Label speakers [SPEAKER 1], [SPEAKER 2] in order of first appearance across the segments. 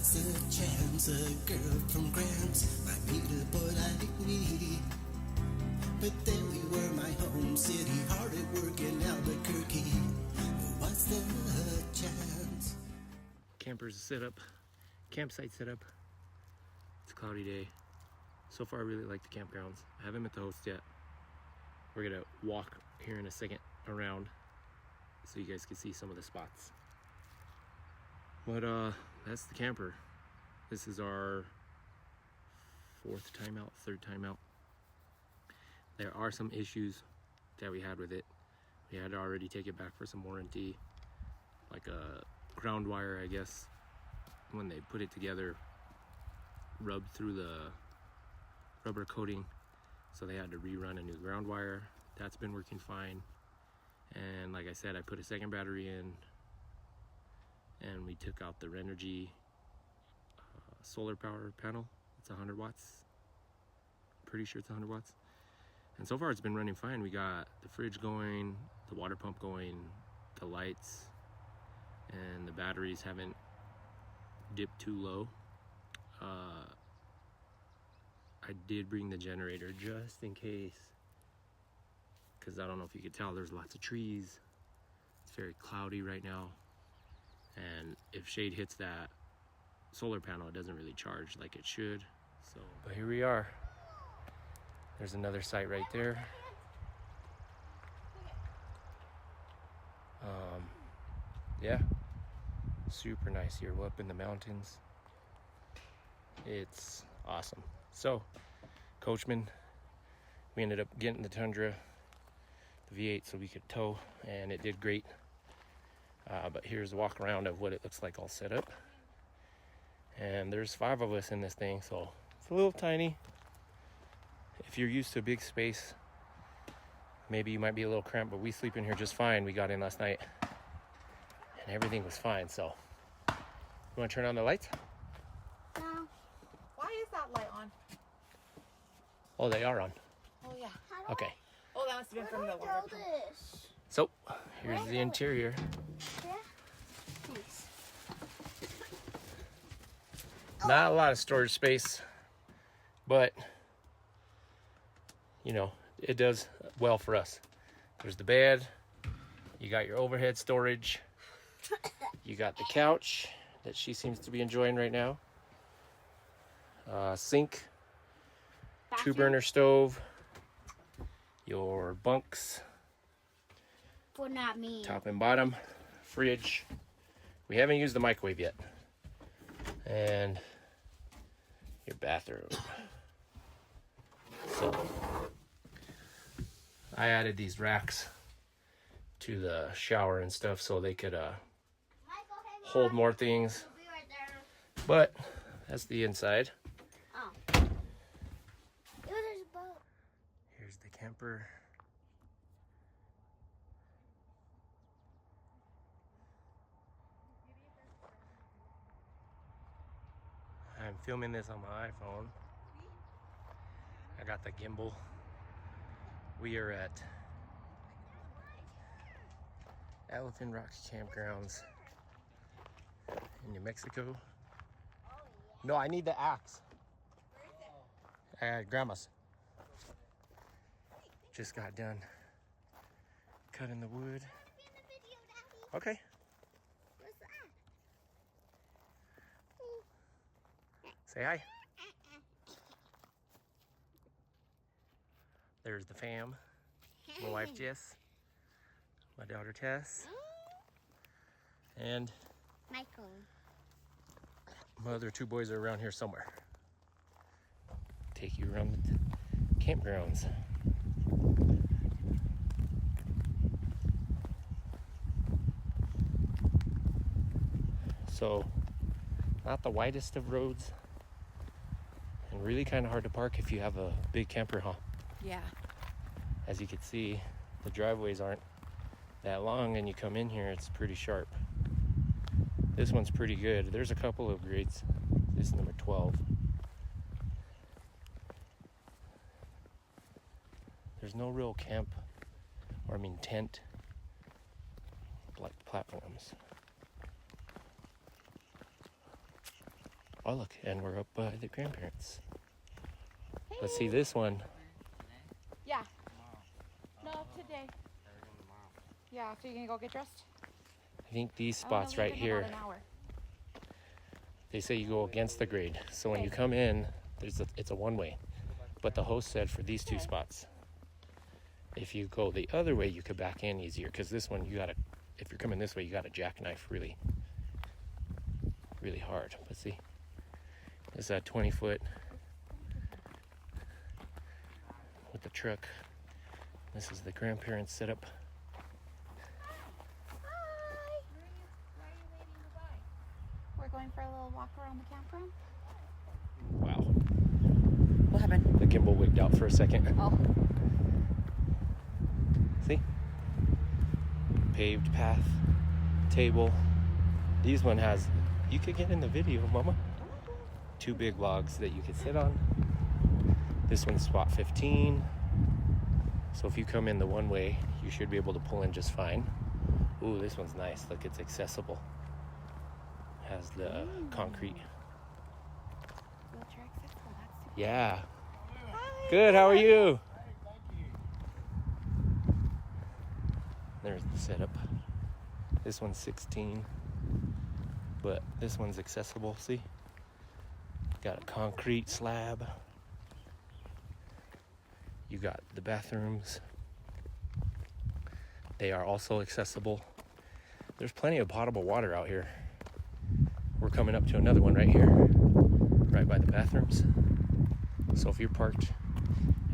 [SPEAKER 1] What's the chance a girl from Grants might meet a boy like me? But there we were, my home city, hard at work in Albuquerque. What's the chance?
[SPEAKER 2] Campers set up, campsite set up. It's a cloudy day. So far I really like the campgrounds. I haven't met the host yet. We're gonna walk here in a second around so you guys can see some of the spots. But that's the camper. This is our fourth time out, third time out. There are some issues that we had with it. We had to already take it back for some warranty, like a ground wire, I guess, when they put it together, rubbed through the rubber coating, so they had to rerun a new ground wire. That's been working fine. And like I said, I put a second battery in, and we took out the Renogy solar power panel. It's 100 watts. Pretty sure it's 100 watts. And so far it's been running fine. We got the fridge going, the water pump going, the lights, and the batteries haven't dipped too low. I did bring the generator just in case, because I don't know if you could tell, there's lots of trees. It's very cloudy right now, and if shade hits that solar panel, it doesn't really charge like it should. So, but here we are. There's another site right there. Yeah, super nice here. We're up in the mountains. It's awesome. So, Coachman, we ended up getting the Tundra, the V8, so we could tow, and it did great. But here's a walk around of what it looks like all set up. And there's 5 of us in this thing, so it's a little tiny. If you're used to a big space, maybe you might be a little cramped, but we sleep in here just fine. We got in last night and everything was fine. So, you want to turn on the lights?
[SPEAKER 3] No. Why is that light on?
[SPEAKER 2] Oh, they are on.
[SPEAKER 3] Oh, yeah.
[SPEAKER 2] Okay.
[SPEAKER 3] Oh, that must have been from the water pump.
[SPEAKER 2] So, here's the interior. Not a lot of storage space, but you know, it does well for us. There's the bed, you got your overhead storage, you got the couch that she seems to be enjoying right now, sink, 2-burner stove, your bunks,
[SPEAKER 4] For not me.
[SPEAKER 2] top and bottom, fridge. We haven't used the microwave yet. And your bathroom. So I added these racks to the shower and stuff so they could hold more things. But that's the inside.
[SPEAKER 4] Oh. There's a boat.
[SPEAKER 2] Here's the camper. I'm filming this on my iPhone. I got the gimbal. We are at Elephant Rock Campgrounds in New Mexico. No, I need the axe. Grandma's. Just got done cutting the wood. Okay. Say hi. There's the fam. My wife Jess, my daughter Tess, and
[SPEAKER 4] Michael.
[SPEAKER 2] my other 2 boys are around here somewhere. Take you around the campgrounds. So, not the widest of roads, and really kind of hard to park if you have a big camper, huh?
[SPEAKER 3] Yeah.
[SPEAKER 2] As you can see, the driveways aren't that long, and you come in here, it's pretty sharp. This one's pretty good. There's a couple of grades. This is number 12. There's no real tent, like platforms. Oh, look, and we're up by the grandparents. Let's see this one.
[SPEAKER 3] Yeah. No, today. Yeah, so you're gonna go get dressed?
[SPEAKER 2] I think these
[SPEAKER 3] I wanna
[SPEAKER 2] spots
[SPEAKER 3] leave
[SPEAKER 2] right
[SPEAKER 3] in
[SPEAKER 2] here,
[SPEAKER 3] about an hour.
[SPEAKER 2] they say you go against the grade. So when you come in, it's a one-way. But the host said for these two spots, if you go the other way, you could back in easier. Because this one, if you're coming this way, you gotta jackknife really, really hard. But see, this is a 20-foot with the truck. This is the grandparents setup.
[SPEAKER 3] Hi. Why are you waiting to buy? We're going for a little walk around the campground.
[SPEAKER 2] Wow.
[SPEAKER 3] What happened?
[SPEAKER 2] The gimbal wigged out for a second.
[SPEAKER 3] Oh.
[SPEAKER 2] See? Paved path, table. These one has, you could get in the video, mama. 2 big logs that you could sit on. This one's spot 15. So if you come in the one way, you should be able to pull in just fine. Ooh, this one's nice. Look, it's accessible. Has the concrete.
[SPEAKER 3] Wheelchair accessible. That's super.
[SPEAKER 2] Yeah.
[SPEAKER 3] Hi.
[SPEAKER 2] Good, how are you? There's the setup. This one's 16, but this one's accessible, see? Got a concrete slab. You got the bathrooms. They are also accessible. There's plenty of potable water out here. We're coming up to another one right here, right by the bathrooms. So if you're parked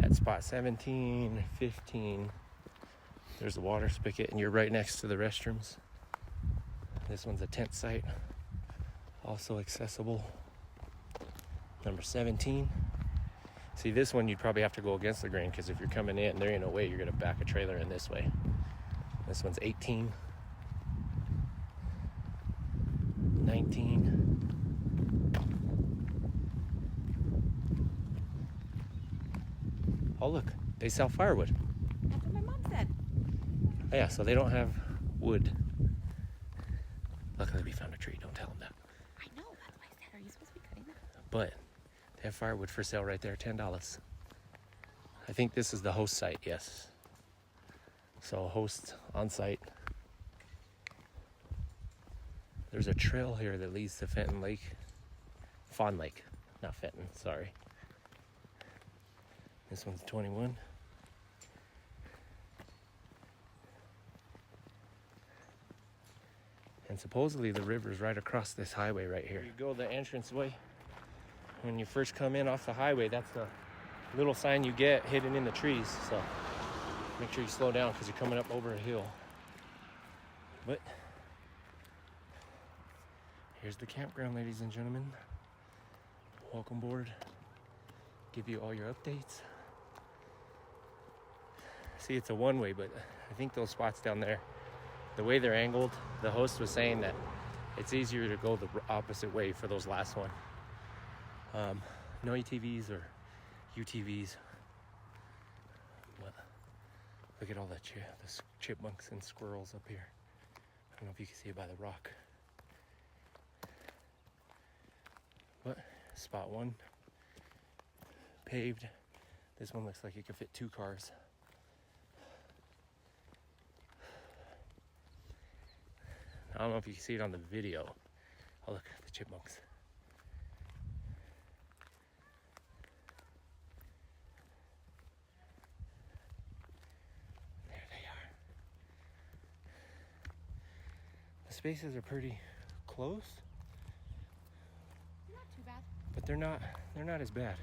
[SPEAKER 2] at spot 17, 15, there's the water spigot, and you're right next to the restrooms. This one's a tent site, also accessible. Number 17. See, this one you'd probably have to go against the grain, because if you're coming in, there ain't no way you're gonna back a trailer in this way. This one's 18. 19. Oh look, they sell firewood.
[SPEAKER 3] That's what my mom said.
[SPEAKER 2] Oh, yeah, so they don't have wood. Luckily we found a tree, don't tell them that.
[SPEAKER 3] I know, that's why I said, are you supposed to be cutting that?
[SPEAKER 2] But they have firewood for sale right there, $10. I think this is the host site, yes. So host on site. There's a trail here that leads to Fenton Lake. Fawn Lake, not Fenton, sorry. This one's 21. And supposedly the river's right across this highway right here. You go the entranceway. When you first come in off the highway, that's the little sign you get hidden in the trees. So make sure you slow down because you're coming up over a hill. But here's the campground, ladies and gentlemen. Welcome aboard. Give you all your updates. See, it's a one-way, but I think those spots down there, the way they're angled, the host was saying that it's easier to go the opposite way for those last one. No ATVs or UTVs. But look at all the chipmunks and squirrels up here. I don't know if you can see it by the rock. But spot 1, paved. This one looks like it could fit 2 cars. I don't know if you can see it on the video. Oh look, the chipmunks. There they are. The spaces are pretty close,
[SPEAKER 3] Not too bad.
[SPEAKER 2] but they're not as bad.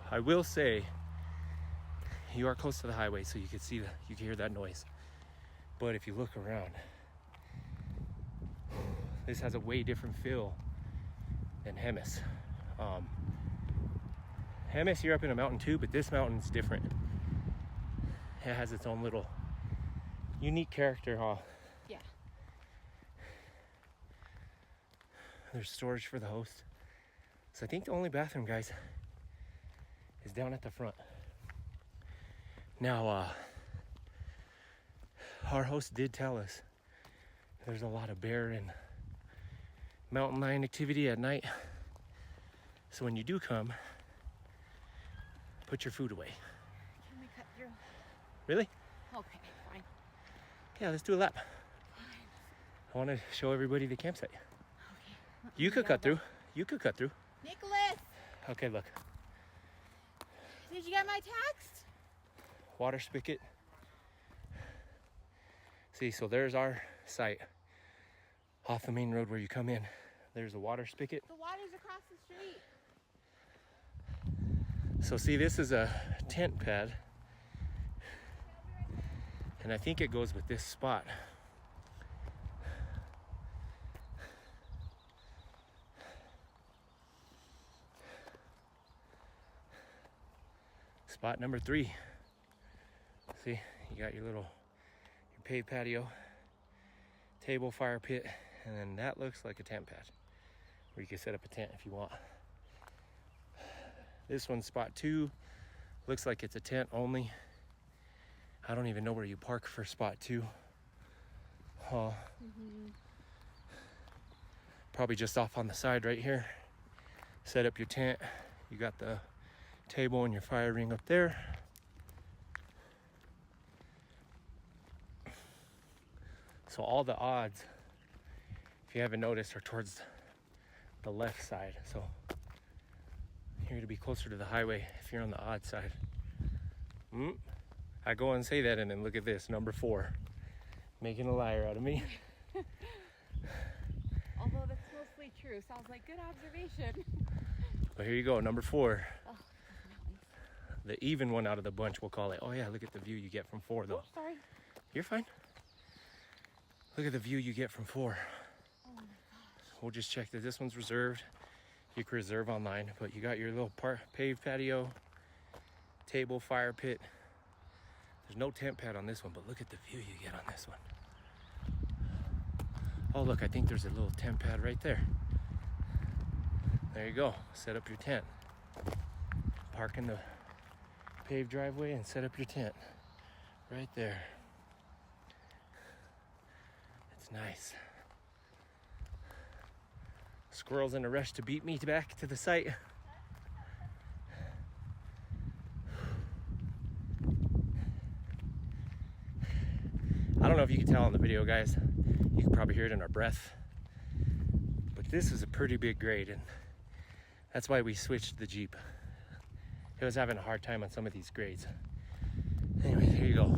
[SPEAKER 2] I will say you are close to the highway, so you can hear that noise. But if you look around, this has a way different feel than Hemis. Hemis, you're up in a mountain too, but this mountain's different. It has its own little unique character, huh?
[SPEAKER 3] Yeah.
[SPEAKER 2] There's storage for the host. So I think the only bathroom, guys, is down at the front. Now, our host did tell us there's a lot of bear and mountain lion activity at night. So when you do come, put your food away.
[SPEAKER 3] Can we cut through?
[SPEAKER 2] Really?
[SPEAKER 3] Okay, fine.
[SPEAKER 2] Yeah, let's do a lap. I want to show everybody the campsite.
[SPEAKER 3] Okay.
[SPEAKER 2] You could cut through. You could cut through.
[SPEAKER 3] Nicholas,
[SPEAKER 2] Okay, look.
[SPEAKER 3] did you get my text?
[SPEAKER 2] Water spigot. See, so there's our site. Off the main road where you come in. There's a water spigot.
[SPEAKER 3] The water's across the street.
[SPEAKER 2] So see, this is a tent pad. And I think it goes with this spot. Spot number 3. See, you got your paved patio, table, fire pit, and then that looks like a tent pad where you can set up a tent if you want. This one's spot 2. Looks like it's a tent only. I don't even know where you park for spot 2. Probably just off on the side right here. Set up your tent. You got the table and your fire ring up there. So all the odds, if you haven't noticed, are towards the left side. So you're gonna be closer to the highway if you're on the odd side. I go and say that, and then look at this, number 4, making a liar out of me.
[SPEAKER 3] Although that's mostly true. Sounds like good observation.
[SPEAKER 2] But here you go, number 4.
[SPEAKER 3] Oh,
[SPEAKER 2] The even one out of the bunch, we'll call it. Oh yeah, look at the view you get from 4 though.
[SPEAKER 3] oh, sorry.
[SPEAKER 2] You're fine. Look at the view you get from 4.
[SPEAKER 3] Oh my gosh.
[SPEAKER 2] We'll just check that this one's reserved. You can reserve online, but you got your little paved patio, table, fire pit. There's no tent pad on this one, but look at the view you get on this one. Oh look, I think there's a little tent pad right there. There you go, set up your tent. Park in the paved driveway and set up your tent right there. It's nice. Squirrels in a rush to beat me back to the site. I don't know if you can tell on the video, guys. You can probably hear it in our breath. But this is a pretty big grade, and that's why we switched the Jeep. It was having a hard time on some of these grades. Anyway, here you go.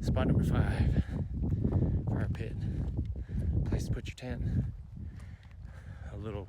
[SPEAKER 2] Spot number 5. Fire pit. Place to put your tent. A little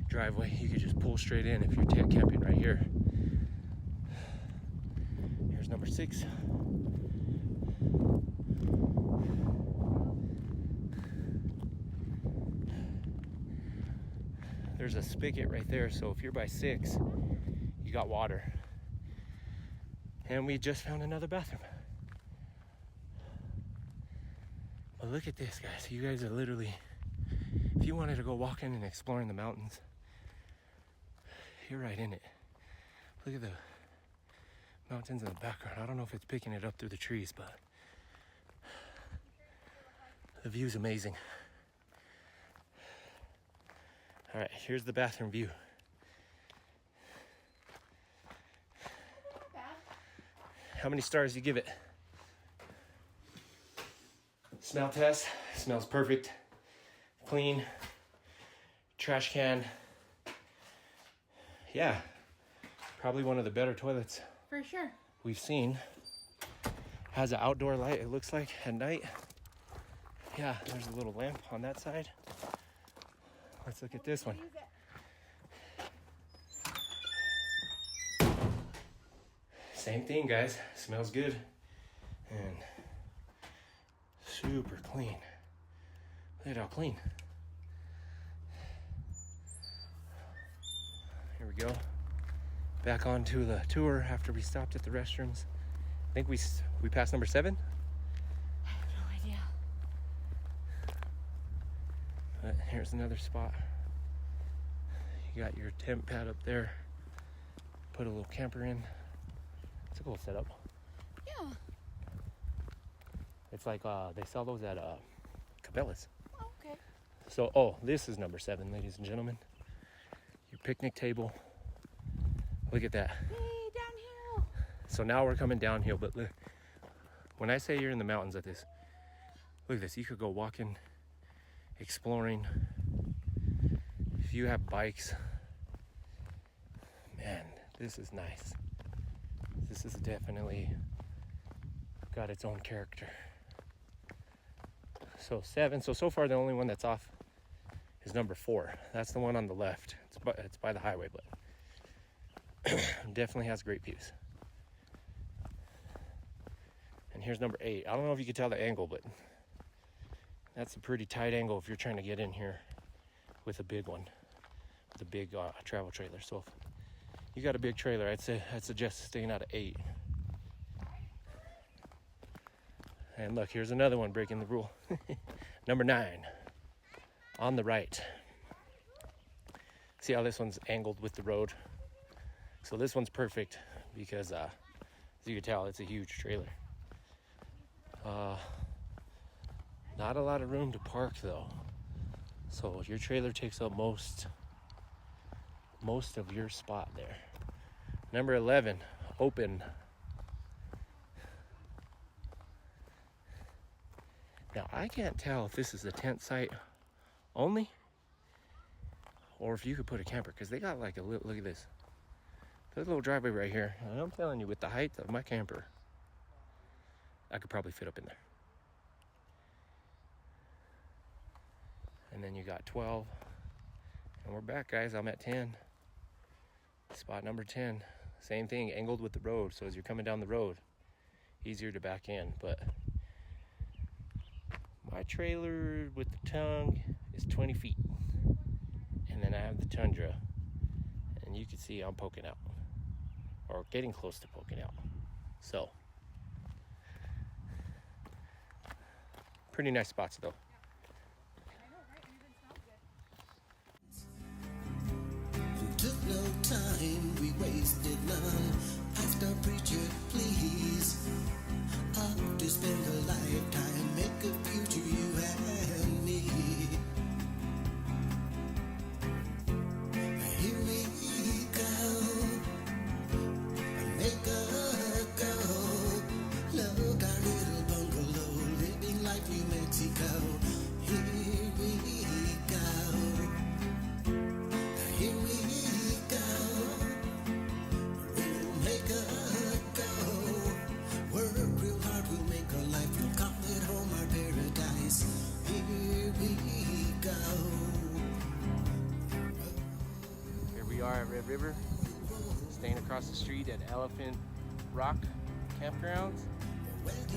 [SPEAKER 2] driveway. You could just pull straight in if you're tent camping right here. Here's number 6. There's a spigot right there, so if you're by 6, you got water. And we just found another bathroom. But look at this, guys. You guys are literally, if you wanted to go walking and exploring the mountains, you're right in it. Look at the mountains in the background. I don't know if it's picking it up through the trees, but the view's amazing. All right, here's the bathroom view. How many stars do you give it? Smell test. Smells perfect. Clean. Trash can. Yeah. Probably one of the better toilets
[SPEAKER 3] For sure.
[SPEAKER 2] we've seen. Has an outdoor light, it looks like, at night. Yeah, there's a little lamp on that side. Let's look at this one. Same thing, guys. Smells good and super clean. Look at how clean. Here we go. Back onto the tour after we stopped at the restrooms. I think we passed number 7.
[SPEAKER 3] I have no idea.
[SPEAKER 2] But here's another spot. You got your tent pad up there. Put a little camper in. It's a cool setup.
[SPEAKER 3] Yeah.
[SPEAKER 2] It's like they sell those at Cabela's.
[SPEAKER 3] Oh, okay.
[SPEAKER 2] So, oh, this is number 7, ladies and gentlemen. Your picnic table. Look at that.
[SPEAKER 3] Hey, downhill.
[SPEAKER 2] So now we're coming downhill, but look, when I say you're in the mountains at this, look at this. You could go walking, exploring. If you have bikes, man, this is nice. This is definitely got its own character. So 7. So far the only one that's off is number 4. That's the one on the left. It's by the highway, but definitely has great views. And here's number 8. I don't know if you can tell the angle, but that's a pretty tight angle if you're trying to get in here with a big one, with a big travel trailer. So if you got a big trailer, I'd suggest staying out of 8. And look, here's another one breaking the rule. Number 9, on the right. See how this one's angled with the road? So this one's perfect because, as you can tell, it's a huge trailer. Not a lot of room to park though. So your trailer takes up most of your spot there. Number 11, open. Now I can't tell if this is a tent site only or if you could put a camper, because they got like a little, look at this. There's a little driveway right here. And I'm telling you, with the height of my camper, I could probably fit up in there. And then you got 12. And we're back, guys. I'm at 10. Spot number 10. Same thing, angled with the road. So as you're coming down the road, easier to back in. But my trailer with the tongue is 20 feet. And then I have the Tundra. And you can see I'm poking out. Or getting close to poking out. So, pretty nice spots though.
[SPEAKER 1] Took no time, we wasted none. Asked our preacher, please, to spend a lifetime, make a future you and me. Here we go, make a go. Look, our little bungalow, living life New Mexico. Here we go. Here we go, we'll make a go. Work real hard, we'll make a life, we'll call it home, our paradise. Here we go.
[SPEAKER 2] Here we are at Red River, staying across the street at Elephant Rock Campgrounds.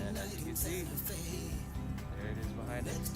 [SPEAKER 2] And as you can see, there it is behind us.